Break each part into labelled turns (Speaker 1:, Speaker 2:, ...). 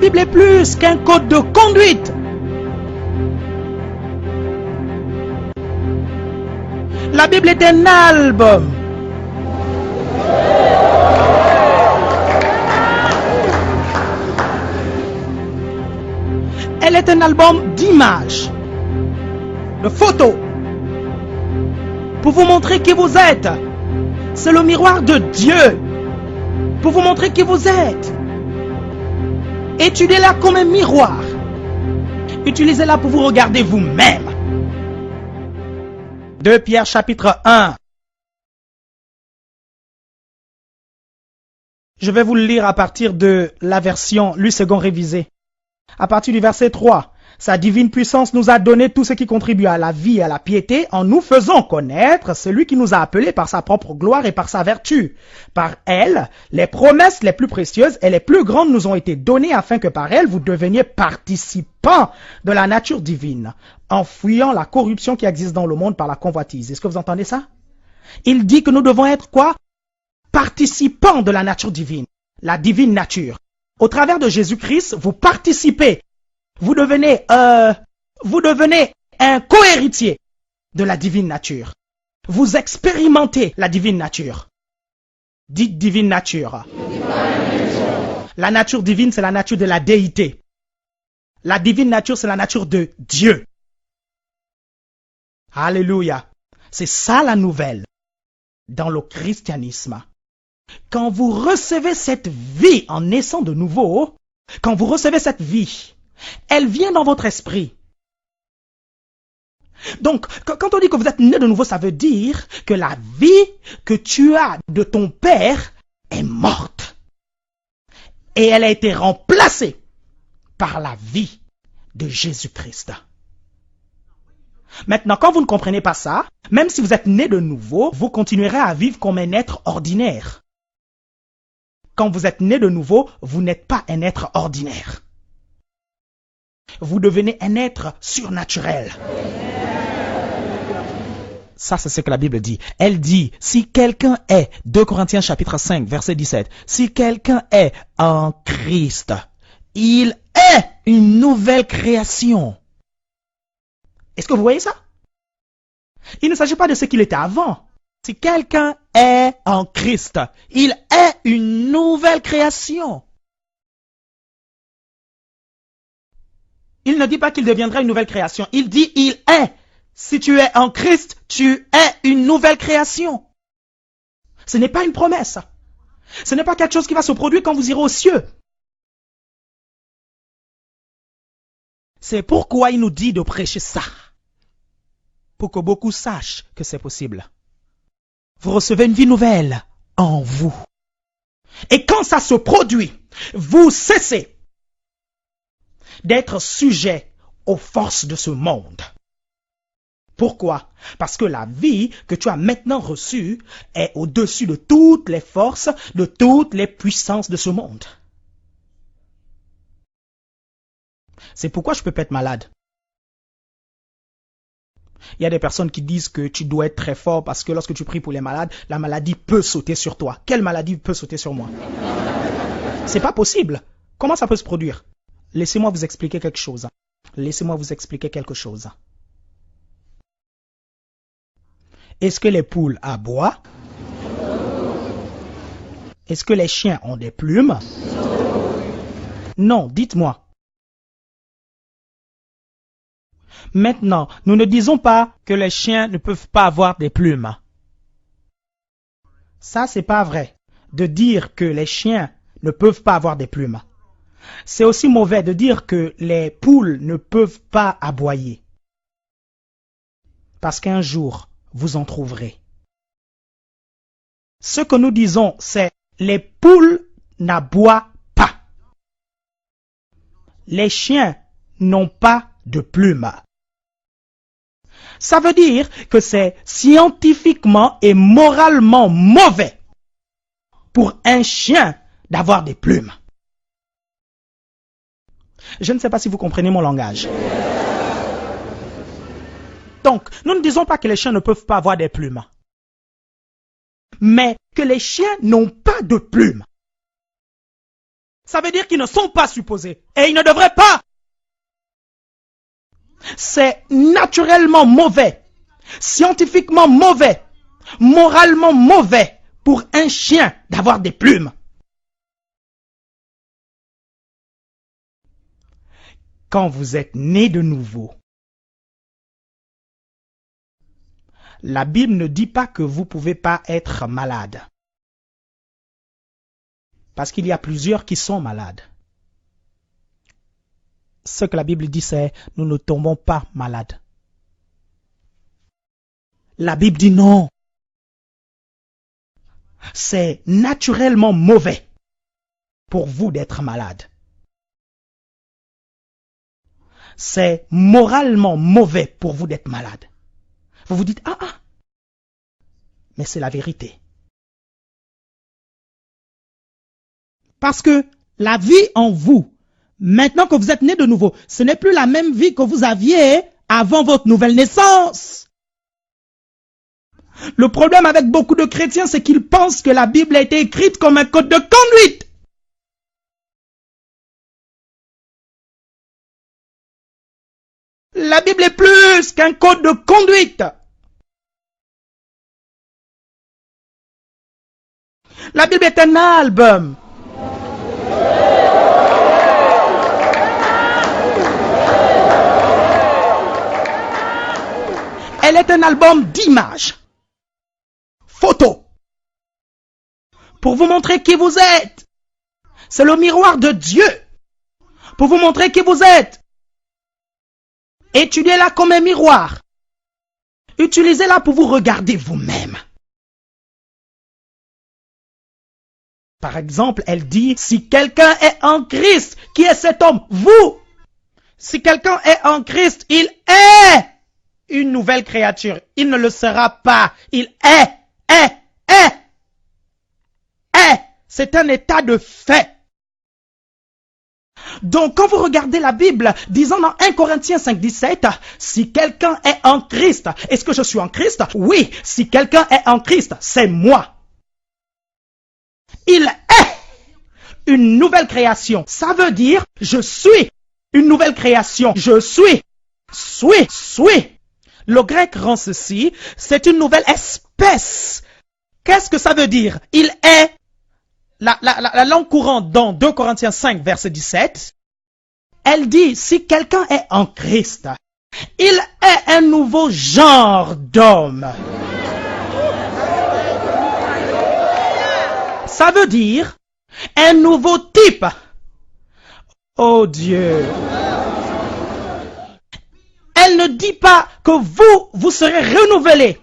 Speaker 1: Bible est plus qu'un code de conduite. La Bible est un album. Elle est un album d'images, de photos, pour vous montrer qui vous êtes. C'est le miroir de Dieu, pour vous montrer qui vous êtes. Étudiez-la comme un miroir. Utilisez-la pour vous regarder vous-même. 2 Pierre chapitre 1. Je vais vous le lire à partir de la version Louis II révisée. À partir du verset 3, sa divine puissance nous a donné tout ce qui contribue à la vie et à la piété en nous faisant connaître celui qui nous a appelés par sa propre gloire et par sa vertu. Par elle, les promesses les plus précieuses et les plus grandes nous ont été données afin que par elles vous deveniez participants de la nature divine, en fuyant la corruption qui existe dans le monde par la convoitise. Est-ce que vous entendez ça? Il dit que nous devons être quoi? Participants de la nature divine, la divine nature. Au travers de Jésus-Christ, vous participez, vous devenez un co-héritier de la divine nature. Vous expérimentez la divine nature. Dites divine nature. La nature divine, c'est la nature de la déité. La divine nature, c'est la nature de Dieu. Alléluia. C'est ça la nouvelle dans le christianisme. Quand vous recevez cette vie en naissant de nouveau, quand vous recevez cette vie, elle vient dans votre esprit. Donc, quand on dit que vous êtes né de nouveau, ça veut dire que la vie que tu as de ton père est morte. Et elle a été remplacée par la vie de Jésus-Christ. Maintenant, quand vous ne comprenez pas ça, même si vous êtes né de nouveau, vous continuerez à vivre comme un être ordinaire. Quand vous êtes né de nouveau, vous n'êtes pas un être ordinaire. Vous devenez un être surnaturel. Ça, c'est ce que la Bible dit. Elle dit, si quelqu'un est, 2 Corinthiens chapitre 5, verset 17, si quelqu'un est en Christ, il est une nouvelle création. Est-ce que vous voyez ça? Il ne s'agit pas de ce qu'il était avant. Si quelqu'un est en Christ, il est une nouvelle création. Il ne dit pas qu'il deviendra une nouvelle création. Il dit il est. Si tu es en Christ, tu es une nouvelle création. Ce n'est pas une promesse. Ce n'est pas quelque chose qui va se produire quand vous irez aux cieux. C'est pourquoi il nous dit de prêcher ça. Pour que beaucoup sachent que c'est possible. Vous recevez une vie nouvelle en vous. Et quand ça se produit, vous cessez d'être sujet aux forces de ce monde. Pourquoi? Parce que la vie que tu as maintenant reçue est au-dessus de toutes les forces, de toutes les puissances de ce monde. C'est pourquoi je peux pas être malade. Il y a des personnes qui disent que tu dois être très fort parce que lorsque tu pries pour les malades, la maladie peut sauter sur toi. Quelle maladie peut sauter sur moi? C'est pas possible. Comment ça peut se produire? Laissez-moi vous expliquer quelque chose. Laissez-moi vous expliquer quelque chose. Est-ce que les poules aboient? Est-ce que les chiens ont des plumes? Non, dites-moi. Maintenant, nous ne disons pas que les chiens ne peuvent pas avoir des plumes. Ça, c'est pas vrai. De dire que les chiens ne peuvent pas avoir des plumes. C'est aussi mauvais de dire que les poules ne peuvent pas aboyer. Parce qu'un jour, vous en trouverez. Ce que nous disons, c'est les poules n'aboient pas. Les chiens n'ont pas de plumes. Ça veut dire que c'est scientifiquement et moralement mauvais pour un chien d'avoir des plumes. Je ne sais pas si vous comprenez mon langage. Donc, nous ne disons pas que les chiens ne peuvent pas avoir des plumes, mais que les chiens n'ont pas de plumes. Ça veut dire qu'ils ne sont pas supposés. Et ils ne devraient pas. C'est naturellement mauvais, scientifiquement mauvais, moralement mauvais pour un chien d'avoir des plumes. Quand vous êtes né de nouveau, la Bible ne dit pas que vous ne pouvez pas être malade. Parce qu'il y a plusieurs qui sont malades. Ce que la Bible dit, c'est nous ne tombons pas malades. La Bible dit non. C'est naturellement mauvais pour vous d'être malade. C'est moralement mauvais pour vous d'être malade. Vous vous dites, mais c'est la vérité. Parce que la vie en vous, maintenant que vous êtes né de nouveau, ce n'est plus la même vie que vous aviez avant votre nouvelle naissance. Le problème avec beaucoup de chrétiens, c'est qu'ils pensent que la Bible a été écrite comme un code de conduite. La Bible est plus qu'un code de conduite. La Bible est un album. Elle est un album d'images, photos, pour vous montrer qui vous êtes. C'est le miroir de Dieu, pour vous montrer qui vous êtes. Étudiez-la comme un miroir. Utilisez-la pour vous regarder vous-même. Par exemple, elle dit, si quelqu'un est en Christ, qui est cet homme? Vous. Si quelqu'un est en Christ, il est une nouvelle créature. Il ne le sera pas. Il est. C'est un état de fait. Donc, quand vous regardez la Bible, disons dans 1 Corinthiens 5:17, si quelqu'un est en Christ, est-ce que je suis en Christ? Oui, si quelqu'un est en Christ, c'est moi. Il est une nouvelle création. Ça veut dire, je suis une nouvelle création. Je suis. Le grec rend ceci, c'est une nouvelle espèce. Qu'est-ce que ça veut dire? Il est, la langue courante dans 2 Corinthiens 5, verset 17, elle dit, si quelqu'un est en Christ, il est un nouveau genre d'homme. Ça veut dire un nouveau type. Oh Dieu. Elle ne dit pas que vous serez renouvelé.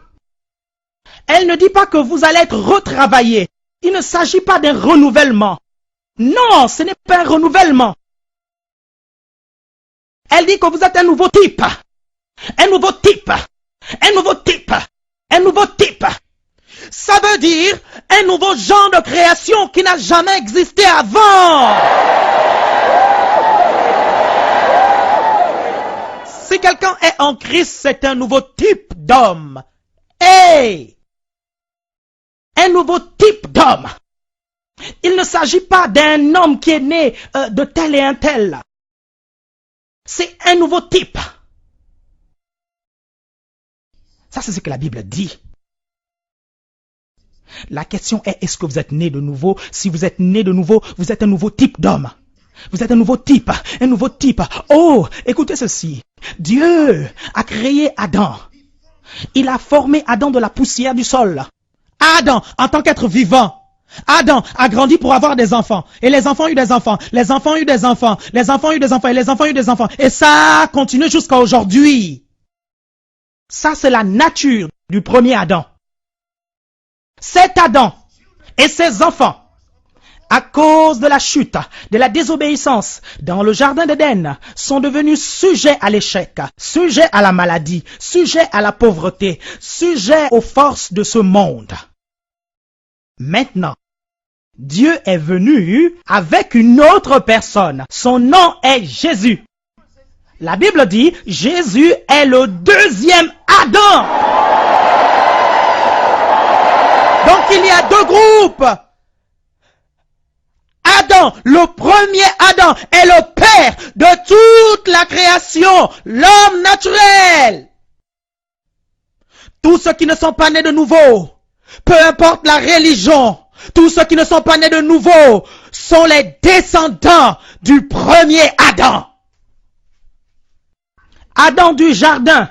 Speaker 1: Elle ne dit pas que vous allez être retravaillé. Il ne s'agit pas d'un renouvellement. Non, ce n'est pas un renouvellement. Elle dit que vous êtes un nouveau type. Un nouveau type. Un nouveau type. Un nouveau type. Ça veut dire un nouveau genre de création qui n'a jamais existé avant. Si quelqu'un est en Christ, c'est un nouveau type d'homme. Hey! Un nouveau type d'homme. Il ne s'agit pas d'un homme qui est né de tel et un tel. C'est un nouveau type. Ça, c'est ce que la Bible dit. La question est, est-ce que vous êtes né de nouveau? Si vous êtes né de nouveau, vous êtes un nouveau type d'homme. Vous êtes un nouveau type, un nouveau type. Oh, écoutez ceci. Dieu a créé Adam. Il a formé Adam de la poussière du sol. Adam, en tant qu'être vivant, Adam a grandi pour avoir des enfants. Et les enfants ont eu des enfants. Les enfants ont eu des enfants. Les enfants ont eu des enfants. Et les enfants ont eu des enfants. Et ça continue jusqu'à aujourd'hui. Ça, c'est la nature du premier Adam. Cet Adam et ses enfants, à cause de la chute, de la désobéissance dans le jardin d'Éden, sont devenus sujets à l'échec, sujets à la maladie, sujets à la pauvreté, sujets aux forces de ce monde. Maintenant, Dieu est venu avec une autre personne. Son nom est Jésus. La Bible dit, Jésus est le deuxième Adam. Donc il y a deux groupes. Adam, le premier Adam, est le père de toute la création, l'homme naturel. Tous ceux qui ne sont pas nés de nouveau, peu importe la religion, tous ceux qui ne sont pas nés de nouveau sont les descendants du premier Adam. Adam du jardin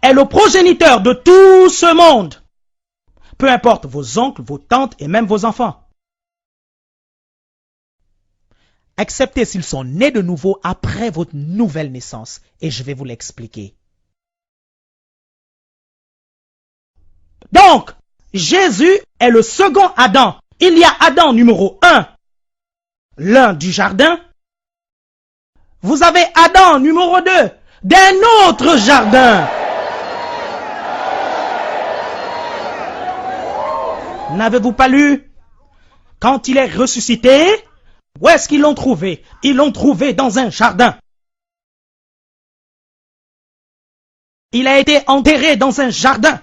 Speaker 1: est le progéniteur de tout ce monde. Peu importe vos oncles, vos tantes et même vos enfants. Excepté s'ils sont nés de nouveau après votre nouvelle naissance. Et je vais vous l'expliquer. Donc, Jésus est le second Adam. Il y a Adam numéro 1, l'un du jardin. Vous avez Adam numéro 2, d'un autre jardin. N'avez-vous pas lu? Quand il est ressuscité, où est-ce qu'ils l'ont trouvé? Ils l'ont trouvé dans un jardin. Il a été enterré dans un jardin.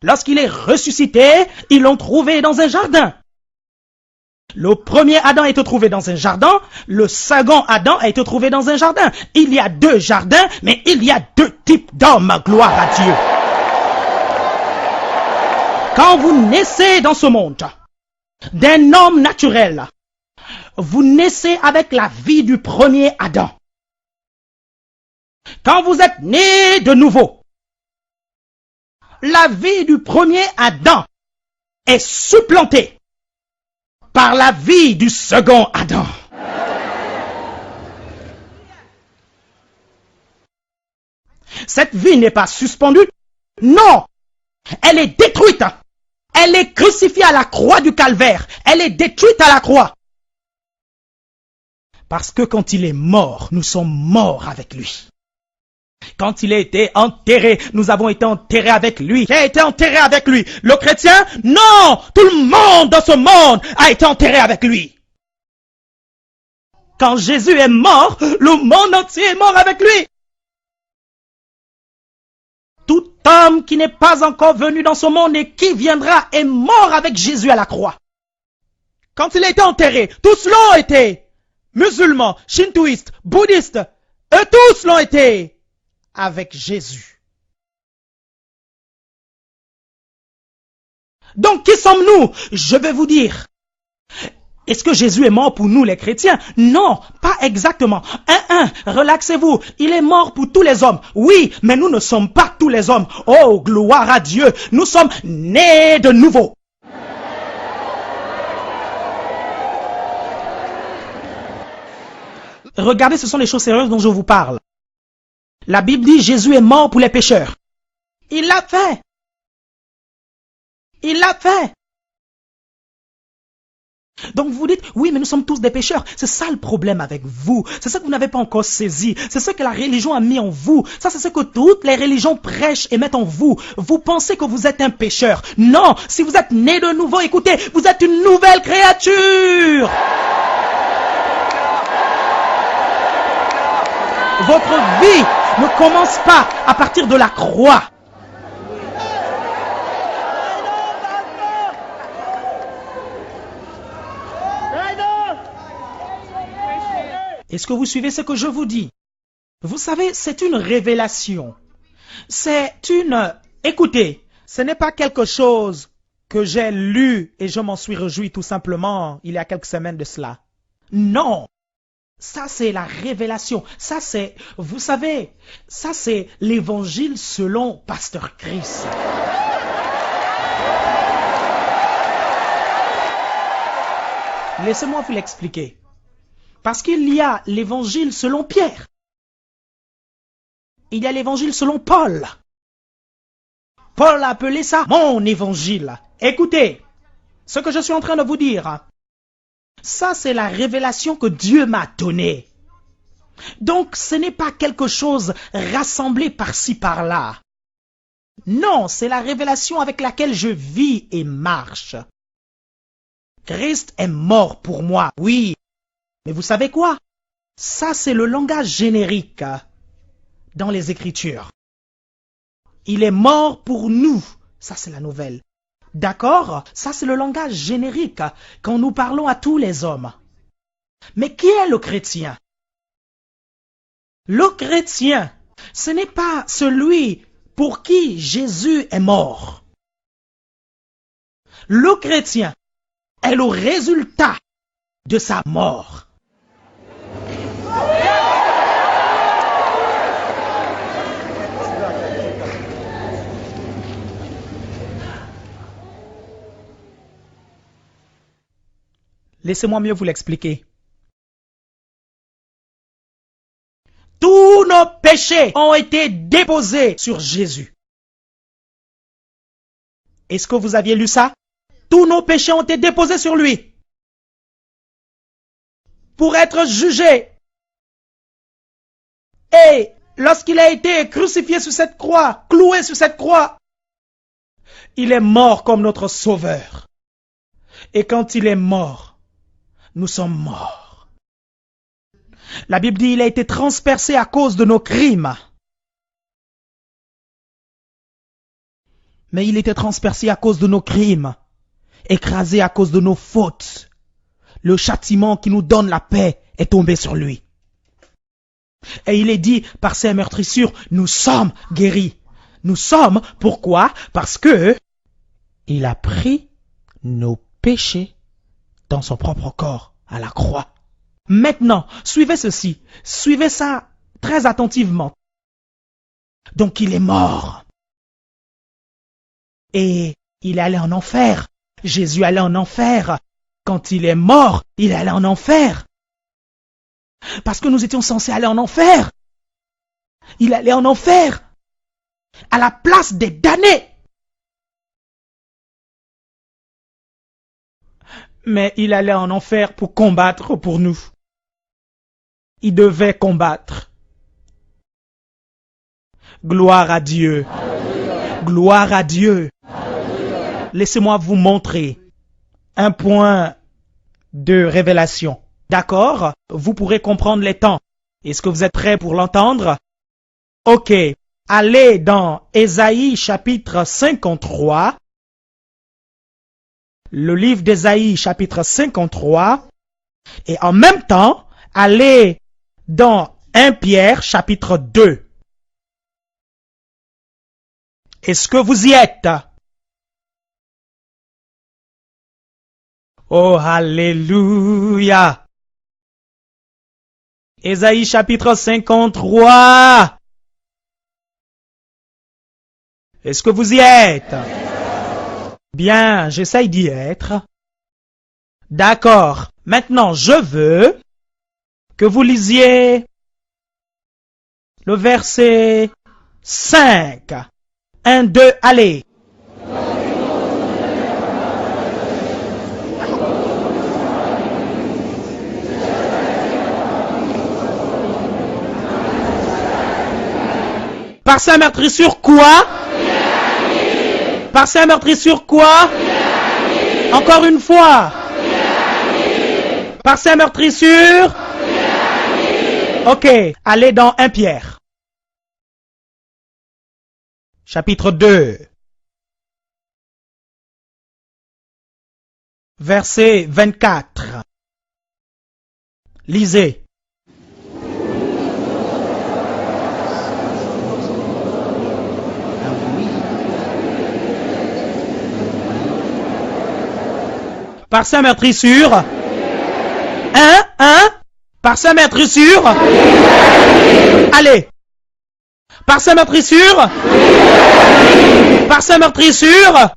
Speaker 1: Lorsqu'il est ressuscité, ils l'ont trouvé dans un jardin. Le premier Adam a été trouvé dans un jardin, le second Adam a été trouvé dans un jardin. Il y a deux jardins, mais il y a deux types d'hommes, gloire à Dieu. Quand vous naissez dans ce monde d'un homme naturel, vous naissez avec la vie du premier Adam. Quand vous êtes né de nouveau, la vie du premier Adam est supplantée par la vie du second Adam. Cette vie n'est pas suspendue, non, elle est détruite. Elle est crucifiée à la croix du calvaire. Elle est détruite à la croix. Parce que quand il est mort, nous sommes morts avec lui. Quand il a été enterré, nous avons été enterrés avec lui. Qui a été enterré avec lui? Le chrétien? Non! Tout le monde dans ce monde a été enterré avec lui. Quand Jésus est mort, le monde entier est mort avec lui. Tout homme qui n'est pas encore venu dans ce monde et qui viendra est mort avec Jésus à la croix. Quand il a été enterré, tous l'ont été. Musulmans, shintoïstes, bouddhistes, eux tous l'ont été avec Jésus. Donc qui sommes-nous? Je vais vous dire. Est-ce que Jésus est mort pour nous les chrétiens? Non, pas exactement. Relaxez-vous. Il est mort pour tous les hommes. Oui, mais nous ne sommes pas tous les hommes. Oh, gloire à Dieu. Nous sommes nés de nouveau. Regardez, ce sont les choses sérieuses dont je vous parle. La Bible dit Jésus est mort pour les pécheurs. Il l'a fait. Il l'a fait. Donc vous dites, oui, mais nous sommes tous des pécheurs. C'est ça le problème avec vous. C'est ça que vous n'avez pas encore saisi. C'est ce que la religion a mis en vous. Ça, c'est ce que toutes les religions prêchent et mettent en vous. Vous pensez que vous êtes un pécheur. Non, si vous êtes né de nouveau, écoutez, vous êtes une nouvelle créature. Votre vie ne commence pas à partir de la croix. Est-ce que vous suivez ce que je vous dis? Vous savez, c'est une révélation. Écoutez, ce n'est pas quelque chose que j'ai lu et je m'en suis réjoui tout simplement il y a quelques semaines de cela. Non. Ça, c'est la révélation. Ça, c'est, vous savez, ça, c'est l'évangile selon Pasteur Chris. Laissez-moi vous l'expliquer. Parce qu'il y a l'évangile selon Pierre. Il y a l'évangile selon Paul. Paul a appelé ça mon évangile. Écoutez, ce que je suis en train de vous dire, ça c'est la révélation que Dieu m'a donnée. Donc ce n'est pas quelque chose rassemblé par-ci par-là. Non, c'est la révélation avec laquelle je vis et marche. Christ est mort pour moi, oui. Mais vous savez quoi? Ça, c'est le langage générique dans les Écritures. Il est mort pour nous. Ça, c'est la nouvelle. D'accord? Ça, c'est le langage générique quand nous parlons à tous les hommes. Mais qui est le chrétien? Le chrétien, ce n'est pas celui pour qui Jésus est mort. Le chrétien est le résultat de sa mort. Laissez-moi mieux vous l'expliquer. Tous nos péchés ont été déposés sur Jésus. Est-ce que vous aviez lu ça? Tous nos péchés ont été déposés sur lui. Pour être jugé. Et lorsqu'il a été crucifié sur cette croix, cloué sur cette croix, il est mort comme notre sauveur. Et quand il est mort, nous sommes morts. La Bible dit qu'il a été transpercé à cause de nos crimes. Mais il était transpercé à cause de nos crimes, écrasé à cause de nos fautes. Le châtiment qui nous donne la paix est tombé sur lui. Et il est dit, par ses meurtrissures, nous sommes guéris. Nous sommes, pourquoi? Parce que il a pris nos péchés dans son propre corps à la croix. Maintenant, suivez ceci. Suivez ça très attentivement. Donc il est mort. Et il est allé en enfer. Jésus allait en enfer. Quand il est mort, il est allé en enfer. Parce que nous étions censés aller en enfer. Il allait en enfer. À la place des damnés. Mais il allait en enfer pour combattre pour nous. Il devait combattre. Gloire à Dieu. Alléluia. Gloire à Dieu. Laissez-moi vous montrer un point de révélation. D'accord? Vous pourrez comprendre les temps. Est-ce que vous êtes prêts pour l'entendre? Ok. Allez dans Ésaïe chapitre 53. Le livre d'Ésaïe chapitre 53. Et en même temps, allez dans 1 Pierre chapitre 2. Est-ce que vous y êtes? Oh, alléluia! Ésaïe chapitre 53. Est-ce que vous y êtes? Bien, j'essaye d'y être. D'accord. Maintenant, je veux que vous lisiez le verset 5. 1, 2, allez. Par sa meurtrissure quoi? Par sa meurtrissure quoi? Encore une fois. Par sa meurtrissure? Ok, allez dans 1 Pierre. Chapitre 2. Verset 24. Lisez. Par sa meurtrissure. Par sa meurtrissure. Allez. Par sa meurtrissure. Par sa meurtrissure.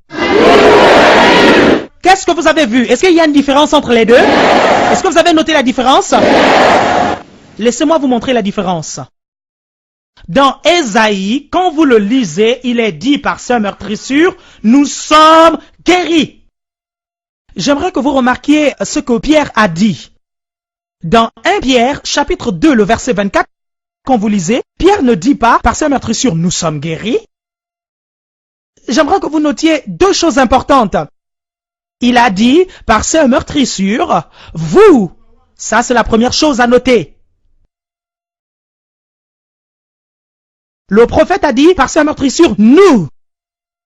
Speaker 1: Qu'est-ce que vous avez vu? Est-ce qu'il y a une différence entre les deux? Est-ce que vous avez noté la différence? Laissez-moi vous montrer la différence. Dans Ésaïe, quand vous le lisez, il est dit par sa meurtrissure, nous sommes guéris. J'aimerais que vous remarquiez ce que Pierre a dit. Dans 1 Pierre, chapitre 2, le verset 24, quand vous lisez, Pierre ne dit pas, par sa meurtrissure, nous sommes guéris. J'aimerais que vous notiez deux choses importantes. Il a dit, par sa meurtrissure, vous. Ça, c'est la première chose à noter. Le prophète a dit, par sa meurtrissure, nous.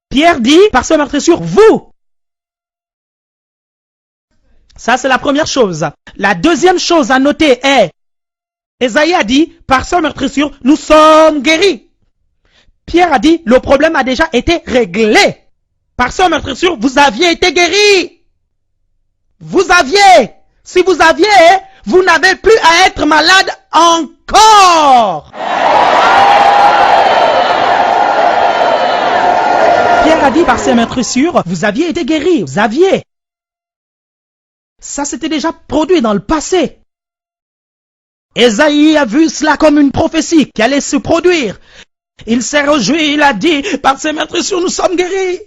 Speaker 1: Pierre dit, par sa meurtrissure, vous. Ça, c'est la première chose. La deuxième chose à noter est, Ésaïe a dit, par sa meurtrissure, nous sommes guéris. Pierre a dit, le problème a déjà été réglé. Par sa meurtrissure, vous aviez été guéris. Vous aviez. Si vous aviez, vous n'avez plus à être malade encore. Pierre a dit, par ses meurtrissures, vous aviez été guéris. Vous aviez. Ça, c'était déjà produit dans le passé. Ésaïe a vu cela comme une prophétie qui allait se produire. Il s'est réjoui, il a dit, par ses meurtrissures, nous sommes guéris.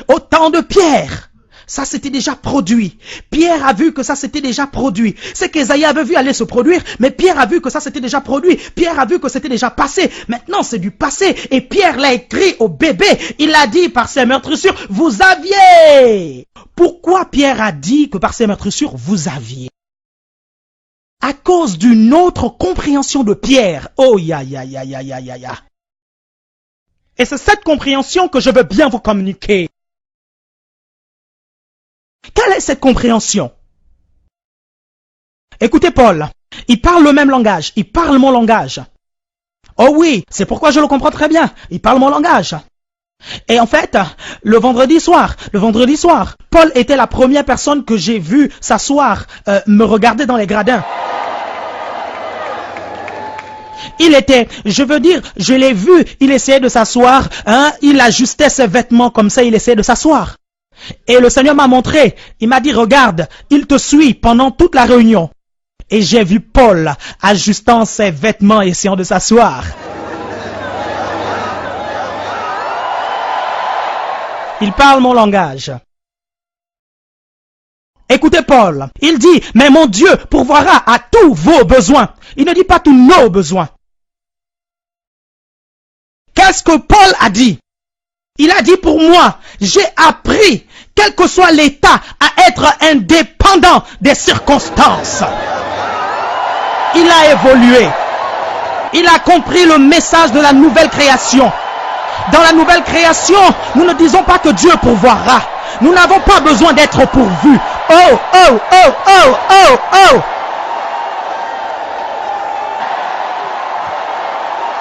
Speaker 1: Au temps de Pierre, ça s'était déjà produit. Pierre a vu que ça s'était déjà produit. C'est qu'Ésaïe avait vu aller se produire, mais Pierre a vu que ça s'était déjà produit. Pierre a vu que c'était déjà passé. Maintenant, c'est du passé. Et Pierre l'a écrit au bébé. Il a dit, par ses meurtrissures, vous aviez. Pourquoi Pierre a dit que par ses meurtrissures, vous aviez? À cause d'une autre compréhension de Pierre. Oh, ya. Et c'est cette compréhension que je veux bien vous communiquer. Quelle est cette compréhension? Écoutez Paul, il parle le même langage, il parle mon langage. Oh oui, c'est pourquoi je le comprends très bien, il parle mon langage. Et en fait, le vendredi soir, Paul était la première personne que j'ai vue s'asseoir, me regarder dans les gradins. Il était, je l'ai vu, il essayait de s'asseoir, il ajustait ses vêtements comme ça, il essayait de s'asseoir. Et le Seigneur m'a montré, il m'a dit, regarde, il te suit pendant toute la réunion. Et j'ai vu Paul ajustant ses vêtements, essayant de s'asseoir. Il parle mon langage. Écoutez Paul, il dit, mais mon Dieu pourvoira à tous vos besoins. Il ne dit pas tous nos besoins. Qu'est-ce que Paul a dit? Il a dit pour moi, j'ai appris, quel que soit l'état, à être indépendant des circonstances. Il a évolué. Il a compris le message de la nouvelle création. Dans la nouvelle création, nous ne disons pas que Dieu pourvoira. Nous n'avons pas besoin d'être pourvus. Oh.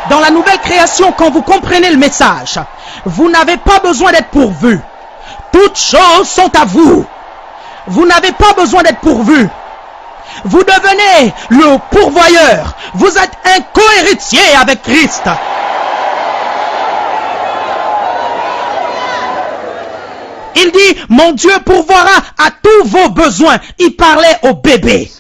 Speaker 1: Dans la nouvelle création, quand vous comprenez le message, vous n'avez pas besoin d'être pourvus. Toutes choses sont à vous. Vous n'avez pas besoin d'être pourvus. Vous devenez le pourvoyeur. Vous êtes un co-héritier avec Christ. Il dit, mon Dieu pourvoira à tous vos besoins. Il parlait au bébé.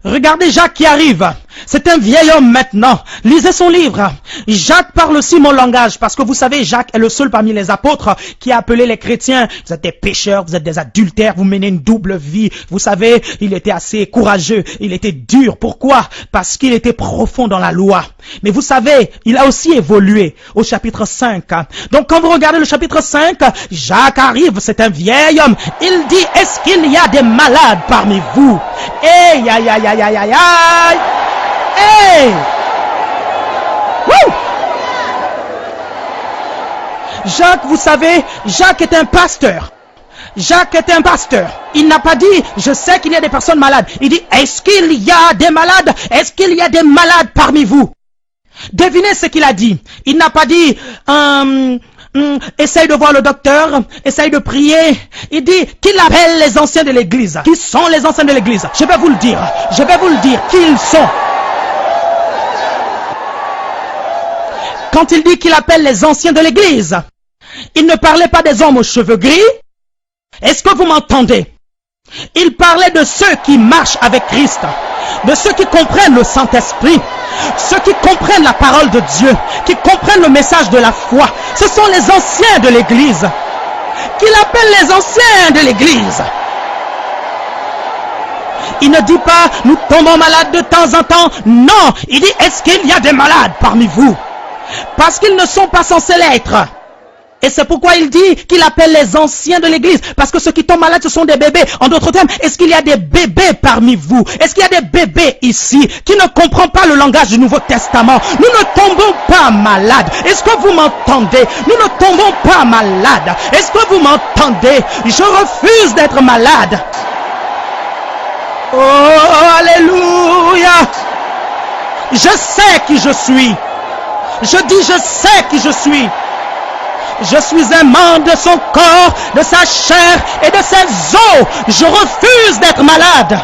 Speaker 1: Regardez Jacques qui arrive. C'est un vieil homme maintenant. Lisez son livre. Jacques parle aussi mon langage parce que vous savez, Jacques est le seul parmi les apôtres qui a appelé les chrétiens. Vous êtes des pécheurs, vous êtes des adultères, vous menez une double vie. Vous savez, il était assez courageux, il était dur. Pourquoi? Parce qu'il était profond dans la loi. Mais vous savez, il a aussi évolué au chapitre 5. Donc quand vous regardez le chapitre 5, Jacques arrive, c'est un vieil homme. Il dit, est-ce qu'il y a des malades parmi vous? Hey, aïe. Hey! Woo! Jacques, vous savez, Jacques est un pasteur. Il n'a pas dit, je sais qu'il y a des personnes malades. Il dit, est-ce qu'il y a des malades? Est-ce qu'il y a des malades parmi vous? Devinez ce qu'il a dit. Il n'a pas dit, essaye de voir le docteur, essaye de prier. Il dit qu'il appelle les anciens de l'église. Qui sont les anciens de l'église? Je vais vous le dire qui ils sont. Quand il dit qu'il appelle les anciens de l'église, il ne parlait pas des hommes aux cheveux gris. Est-ce que vous m'entendez? Il parlait de ceux qui marchent avec Christ, de ceux qui comprennent le Saint-Esprit, ceux qui comprennent la parole de Dieu, qui comprennent le message de la foi. Ce sont les anciens de l'église. Qu'il appelle les anciens de l'église. Il ne dit pas, nous tombons malades de temps en temps. Non, il dit, est-ce qu'il y a des malades parmi vous? Parce qu'ils ne sont pas censés l'être. Et c'est pourquoi il dit qu'il appelle les anciens de l'église. Parce que ceux qui tombent malades, ce sont des bébés. En d'autres termes, est-ce qu'il y a des bébés parmi vous? Est-ce qu'il y a des bébés ici qui ne comprennent pas le langage du Nouveau Testament? Nous ne tombons pas malades. Est-ce que vous m'entendez? Nous ne tombons pas malades. Est-ce que vous m'entendez? Je refuse d'être malade. Oh, alléluia! Je sais qui je suis. Je dis, je sais qui je suis. Je suis un membre de son corps, de sa chair et de ses os. Je refuse d'être malade.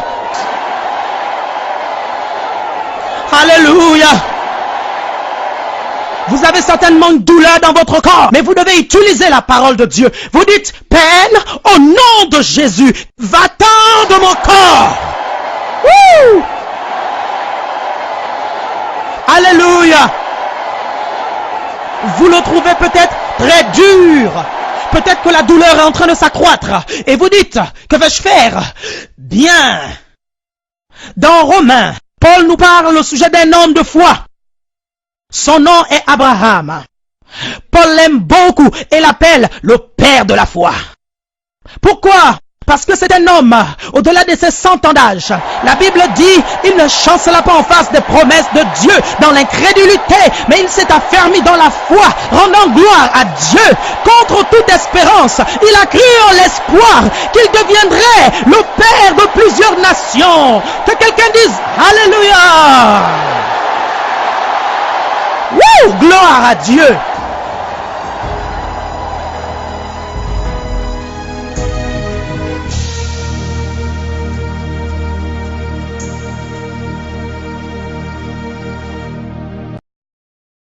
Speaker 1: Alléluia. Vous avez certainement une douleur dans votre corps, mais vous devez utiliser la parole de Dieu. Vous dites, Père, au nom de Jésus, va-t'en de mon corps. Woo! Alléluia. Vous le trouvez peut-être très dur. Peut-être que la douleur est en train de s'accroître. Et vous dites, que vais-je faire? Bien. Dans Romains, Paul nous parle au sujet d'un homme de foi. Son nom est Abraham. Paul l'aime beaucoup et l'appelle le père de la foi. Pourquoi? Parce que c'est un homme, au-delà de ses 100 ans d'âge. La Bible dit, il ne chancela pas en face des promesses de Dieu dans l'incrédulité, mais il s'est affermi dans la foi, rendant gloire à Dieu contre toute espérance. Il a cru en l'espoir qu'il deviendrait le père de plusieurs nations. Que quelqu'un dise, Alléluia! Wouh! Gloire à Dieu!